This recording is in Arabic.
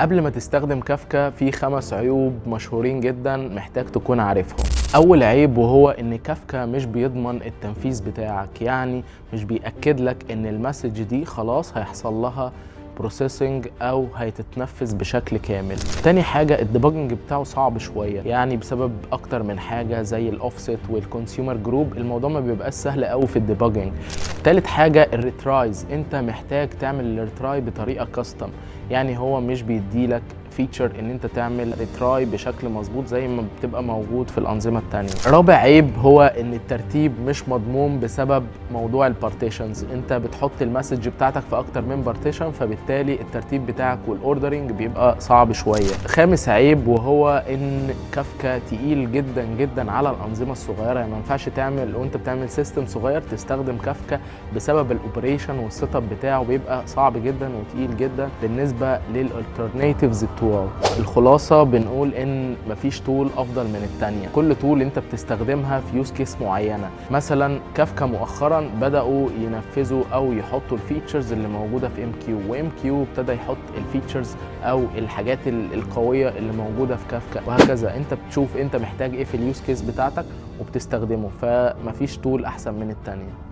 قبل ما تستخدم كافكا في 5 عيوب مشهورين جدا محتاج تكون عارفهم. اول عيب وهو ان كافكا مش بيضمن التنفيذ بتاعك، يعني مش بيأكد لك ان المسج دي خلاص هيحصل لها بروسيسنج او هيتتنفذ بشكل كامل. تاني حاجه الديباجنج بتاعه صعب شويه، يعني بسبب اكتر من حاجه زي الاوفست والكونسيومر جروب، الموضوع ما بيبقاش سهل قوي في الديباجنج. تالت حاجه الريترايز، انت محتاج تعمل الريتراي بطريقه كاستم، يعني هو مش بيديلك فيتشر ان انت تعمل ريتراي بشكل مظبوط زي ما بتبقى موجود في الانظمه التانيه. رابع عيب هو ان الترتيب مش مضمون بسبب موضوع البارتيشنز، انت بتحط المسج بتاعتك في اكتر من بارتيشن، فبالتالي الترتيب بتاعك والاوردرنج بيبقى صعب شويه. خامس عيب وهو ان كافكا تقيل جدا جدا على الانظمه الصغيره، يعني ما ينفعش تعمل وانت بتعمل سيستم صغير تستخدم كافكا بسبب الاوبريشن والسيت اب بتاعه بيبقى صعب جدا وتقيل جدا بالنسبه للالترناتيفز بتوعه. الخلاصه بنقول ان مفيش تول افضل من الثانيه، كل تول انت بتستخدمها في يوز كيس معينه. مثلا كافكا مؤخرا بداوا ينفذوا او يحطوا الفيتشرز اللي موجوده في ام كيو، وام كيو ابتدى يحط الفيتشرز او الحاجات القويه اللي موجوده في كافكا، وهكذا. انت بتشوف انت محتاج ايه في اليوز كيس بتاعتك وبتستخدمه، فمفيش تول احسن من الثانيه.